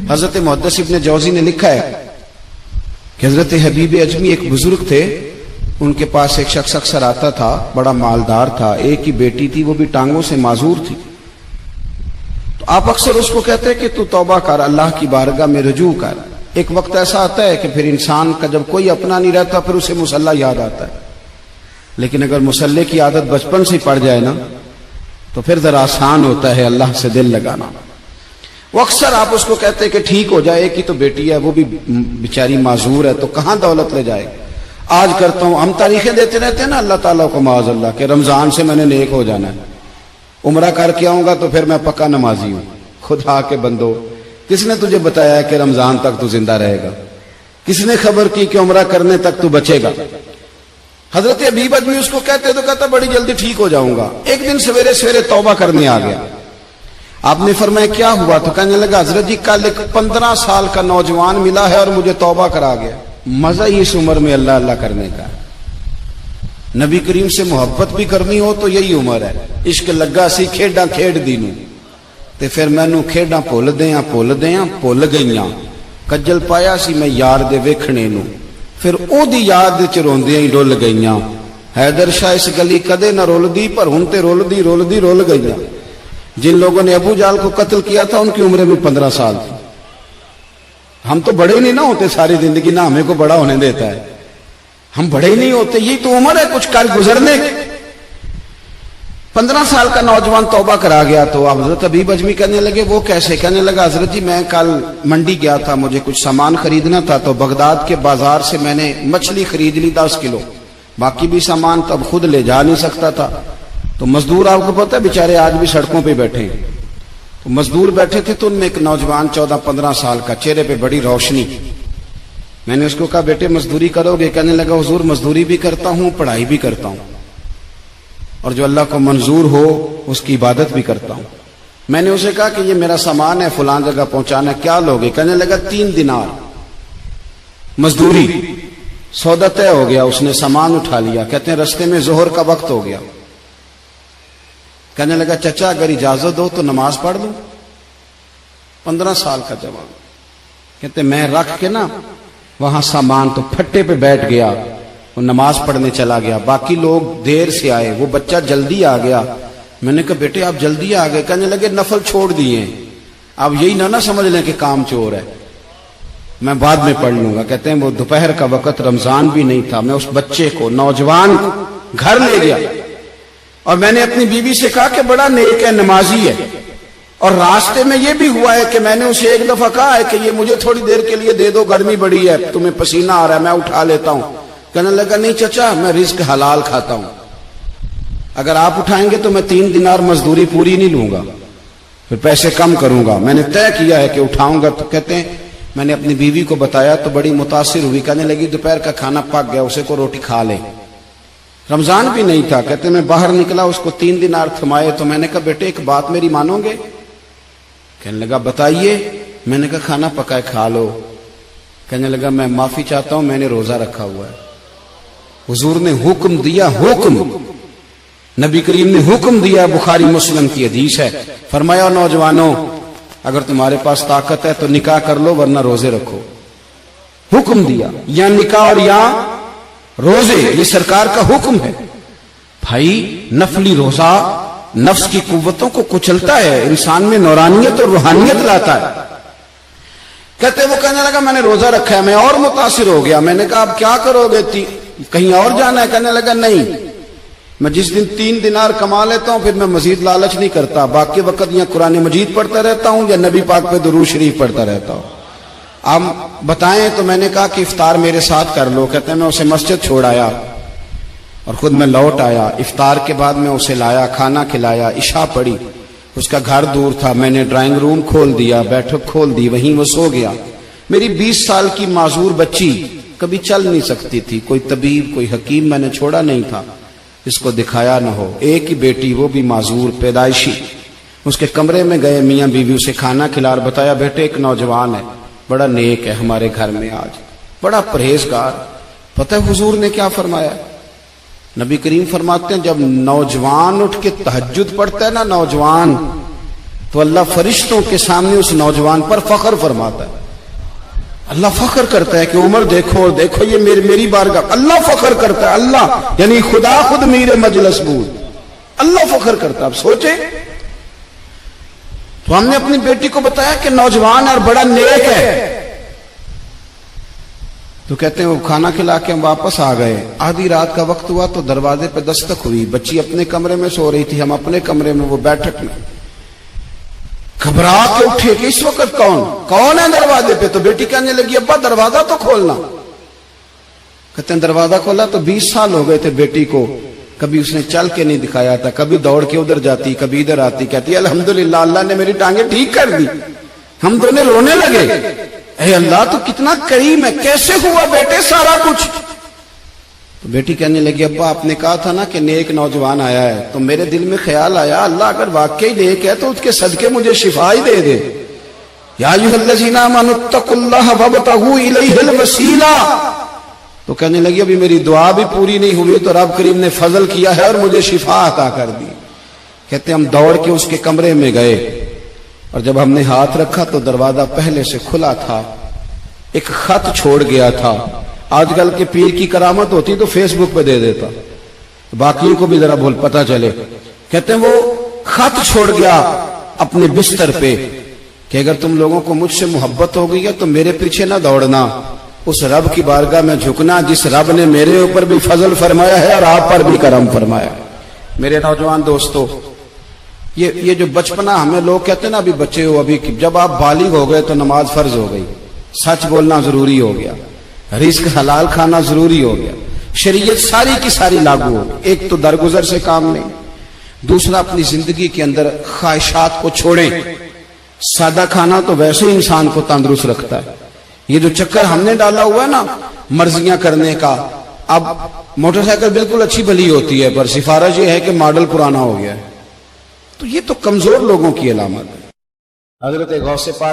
حضرت محدث ابن جوزی نے لکھا ہے کہ حضرت حبیب اجمی ایک بزرگ تھے، ان کے پاس ایک شخص اکثر آتا تھا، بڑا مالدار تھا، ایک ہی بیٹی تھی، وہ بھی ٹانگوں سے معذور تھی۔ تو آپ اکثر اس کو کہتے ہیں کہ تو توبہ کر، اللہ کی بارگاہ میں رجوع کر۔ ایک وقت ایسا آتا ہے کہ پھر انسان کا جب کوئی اپنا نہیں رہتا پھر اسے مصلی یاد آتا ہے، لیکن اگر مصلی کی عادت بچپن سے پڑ جائے نا تو پھر ذرا آسان ہوتا ہے اللہ سے دل لگانا۔ وہ اکثر آپ اس کو کہتے ہیں کہ ٹھیک ہو جائے، ایک ہی تو بیٹی ہے، وہ بھی بیچاری معذور ہے، تو کہاں دولت لے جائے۔ آج کرتا ہوں، ہم تاریخیں دیتے رہتے ہیں نا اللہ تعالیٰ کو معاذ اللہ کہ رمضان سے میں نے نیک ہو جانا ہے، عمرہ کر کے آؤں گا تو پھر میں پکا نمازی ہوں۔ خدا کے بندو، کس نے تجھے بتایا ہے کہ رمضان تک تو زندہ رہے گا؟ کس نے خبر کی کہ عمرہ کرنے تک تو بچے گا؟ حضرت حبیب اجمی اس کو کہتے تو کہتا بڑی جلدی ٹھیک ہو جاؤں گا۔ ایک دن سویرے سویرے توبہ کرنے آ گیا۔ آپ نے فرمایا کیا ہوا؟ تو کہنے لگا حضرت جی کل ایک 15 سال کا نوجوان ملا ہے اور مجھے توبہ کرا گیا۔ مزہ ہی اس عمر میں اللہ اللہ کرنے کا، نبی کریم سے محبت بھی کرنی ہو تو یہی عمر ہے۔ عشق لگا سی کھیڈاں کھیڈ دی نوں تے پھر مینوں کھیڈاں بھول گئیاں، کجل پایا سی میں یار دے ویکھنے نوں، پھر او دی یاد وچ روندیاں ہی ڈل گئیاں۔ حیدر شاہ اس گلی کدے نہ رولدی پر ہن تے رول گئیاں۔ جن لوگوں نے ابو جہل کو قتل کیا تھا ان کی عمر بھی 15 سال تھی۔ ہم تو بڑے نہیں نہ ہوتے ساری زندگی، نہ ہمیں کو بڑا ہونے دیتا ہے، ہم بڑے ہی نہیں ہوتے، یہی تو عمر ہے کچھ کر گزرنے کی۔ 15 سال کا نوجوان توبہ کرا گیا تو حضرت حبیب اجمی کہنے لگے وہ کیسے؟ کہنے لگا حضرت جی میں کل منڈی گیا تھا، مجھے کچھ سامان خریدنا تھا، تو بغداد کے بازار سے میں نے مچھلی خرید لی 10 کلو، باقی بھی سامان تب خود لے جا نہیں سکتا تھا۔ تو مزدور آپ کو پتہ ہے بیچارے آج بھی سڑکوں پہ بیٹھے ہیں، تو مزدور بیٹھے تھے تو ان میں ایک نوجوان 14-15 سال کا، چہرے پہ بڑی روشنی۔ میں نے اس کو کہا بیٹے مزدوری کرو گے؟ کہنے لگا حضور مزدوری بھی کرتا ہوں، پڑھائی بھی کرتا ہوں، اور جو اللہ کو منظور ہو اس کی عبادت بھی کرتا ہوں۔ میں نے اسے کہا کہ یہ میرا سامان ہے فلاں جگہ پہنچانا ہے، کیا لوگے؟ کہنے لگا 3 دینار مزدوری۔ سودا طے ہو گیا، اس نے سامان اٹھا لیا۔ کہتے ہیں رستے میں ظہر کا وقت ہو گیا، کہنے لگا چچا اگر اجازت دو تو نماز پڑھ لوں۔ 15 سال کا جوان، کہتے میں رکھ کے نا وہاں سامان تو پھٹے پہ بیٹھ گیا، وہ نماز پڑھنے چلا گیا۔ باقی لوگ دیر سے آئے، وہ بچہ جلدی آ گیا۔ میں نے کہا بیٹے آپ جلدی آ گئے؟ کہنے لگے نفل چھوڑ دیے، آپ یہی نہ سمجھ لیں کہ کام چور ہے، میں بعد میں پڑھ لوں گا۔ کہتے ہیں وہ دوپہر کا وقت، رمضان بھی نہیں تھا، میں اس بچے کو نوجوان گھر لے گیا اور میں نے اپنی بیوی سے کہا کہ بڑا نیک ہے، نمازی ہے، اور راستے میں یہ بھی ہوا ہے کہ میں نے اسے ایک دفعہ کہا ہے کہ یہ مجھے تھوڑی دیر کے لیے دے دو، گرمی بڑی ہے، تمہیں پسینہ آ رہا ہے، میں اٹھا لیتا ہوں۔ کہنے لگا نہیں چچا میں رزق حلال کھاتا ہوں، اگر آپ اٹھائیں گے تو میں 3 دینار مزدوری پوری نہیں لوں گا، پھر پیسے کم کروں گا، میں نے طے کیا ہے کہ اٹھاؤں گا۔ تو کہتے ہیں میں نے اپنی بیوی کو بتایا تو بڑی متاثر ہوئی، کہنے لگی دوپہر کا کھانا پک گیا، اسے کو روٹی کھا لے، رمضان بھی نہیں تھا۔ کہتے میں باہر نکلا، اس کو 3 دینار تھمائے، تو میں نے کہا بیٹے ایک بات میری مانو گے؟ کہنے لگا بتائیے۔ میں نے کہا کھانا پکائے کھا لو۔ کہنے لگا میں معافی چاہتا ہوں، میں نے روزہ رکھا ہوا ہے۔ حضور نے حکم دیا، حکم نبی کریم نے حکم دیا، بخاری مسلم کی حدیث ہے، فرمایا نوجوانوں اگر تمہارے پاس طاقت ہے تو نکاح کر لو ورنہ روزے رکھو۔ حکم دیا، یا نکاح اور یا روزے، یہ سرکار کا حکم ہے۔ بھائی نفلی روزہ نفس کی قوتوں کو کچلتا ہے، انسان میں نورانیت اور روحانیت لاتا ہے۔ کہتے وہ کہنے لگا میں نے روزہ رکھا ہے، میں اور متاثر ہو گیا۔ میں نے کہا اب کیا کرو گے؟ کہیں اور جانا ہے؟ کہنے لگا نہیں، میں جس دن 3 دینار کما لیتا ہوں پھر میں مزید لالچ نہیں کرتا، باقی وقت یا قرآن مجید پڑھتا رہتا ہوں یا نبی پاک پہ درود شریف پڑھتا رہتا ہوں۔ آپ بتائیں؟ تو میں نے کہا کہ افطار میرے ساتھ کر لو۔ کہتے ہیں میں اسے مسجد چھوڑ آیا اور خود میں لوٹ آیا۔ افطار کے بعد میں اسے لایا، کھانا کھلایا، عشاء پڑھی۔ اس کا گھر دور تھا، میں نے ڈرائنگ روم کھول دیا، بیٹھک کھول دی، وہیں وہ سو گیا۔ میری 20 سال کی معذور بچی کبھی چل نہیں سکتی تھی، کوئی طبیب کوئی حکیم میں نے چھوڑا نہیں تھا اس کو دکھایا نہ ہو۔ ایک ہی بیٹی، وہ بھی معذور پیدائشی۔ اس کے کمرے میں گئے، میاں بیوی اسے کھانا کھلا اور بتایا بیٹے ایک نوجوان ہے، بڑا نیک ہے ہمارے گھر میں، آج بڑا پرہیزگار۔ پتہ ہے حضور نے کیا فرمایا؟ نبی کریم فرماتے ہیں جب نوجوان اٹھ کے تہجد پڑھتا ہے نا نوجوان، تو اللہ فرشتوں کے سامنے اس نوجوان پر فخر فرماتا ہے. اللہ فخر کرتا ہے کہ عمر دیکھو دیکھو یہ میری بارگاہ. اللہ فخر کرتا ہے، اللہ یعنی خدا خود میر مجلس بود، اللہ فخر کرتا ہے. اب سوچے، تو ہم نے اپنی بیٹی کو بتایا کہ نوجوان اور بڑا نیک ہے، تو کہتے ہیں وہ کھانا کھلا کے ہم واپس آ گئے. آدھی رات کا وقت ہوا تو دروازے پہ دستک ہوئی. بچی اپنے کمرے میں سو رہی تھی، ہم اپنے کمرے میں، وہ بیٹھک میں. گھبرا کے اٹھے کہ اس وقت کون ہے دروازے پہ؟ تو بیٹی کہنے لگی ابا دروازہ تو کھولنا. کہتے ہیں دروازہ کھولا تو 20 سال ہو گئے تھے بیٹی کو، کبھی اس نے چل کے نہیں دکھایا تھا، کبھی دوڑ کے ادھر جاتی کبھی ادھر آتی. کہتی الحمدللہ اللہ نے میری ٹانگیں ٹھیک کر دی. ہم دونوں رونے لگے، اے اللہ تو کتنا کریم ہے، کیسے ہوا بیٹے سارا کچھ؟ تو بیٹی کہنے لگی ابا آپ نے کہا تھا نا کہ نیک نوجوان آیا ہے، تو میرے دل میں خیال آیا اللہ اگر واقعی نیک ہے تو اس کے صدقے مجھے شفا ہی دے دے. یا ایھا الذین آمنوا اتقوا اللہ وابتغوا الیہ الوسیلہ. تو کہنے لگی ابھی میری دعا بھی پوری نہیں ہوئی تو رب کریم نے فضل کیا ہے اور مجھے شفا عطا کر دی. کہتے ہم دوڑ کے اس کے کمرے میں گئے اور جب ہم نے ہاتھ رکھا تو دروازہ پہلے سے کھلا تھا، ایک خط چھوڑ گیا تھا. آج کل کے پیر کی کرامت ہوتی تو فیس بک پہ دے دیتا، باقیوں کو بھی ذرا بول پتا چلے. کہتے ہیں وہ خط چھوڑ گیا اپنے بستر پہ کہ اگر تم لوگوں کو مجھ سے محبت ہو گئی ہے تو میرے پیچھے نہ دوڑنا، اس رب کی بارگاہ میں جھکنا جس رب نے میرے اوپر بھی فضل فرمایا ہے اور آپ پر بھی کرم فرمایا. میرے نوجوان دوستو، یہ جو بچپنا ہمیں لوگ کہتے ہیں نا ابھی بچے ہو، ابھی جب آپ بالغ ہو گئے تو نماز فرض ہو گئی، سچ بولنا ضروری ہو گیا، رزق حلال کھانا ضروری ہو گیا، شریعت ساری کی ساری لاگو ہو. ایک تو درگزر سے کام نہیں، دوسرا اپنی زندگی کے اندر خواہشات کو چھوڑیں. سادہ کھانا تو ویسے ہی انسان کو تندرست رکھتا ہے. یہ جو چکر ہم نے ڈالا ہوا ہے نا مرضیاں کرنے کا، اب موٹر سائیکل بالکل اچھی بھلی ہوتی ہے پر سفارش یہ ہے کہ ماڈل پرانا ہو گیا ہے، تو یہ تو کمزور لوگوں کی علامت ہے. حضرت غوث پاک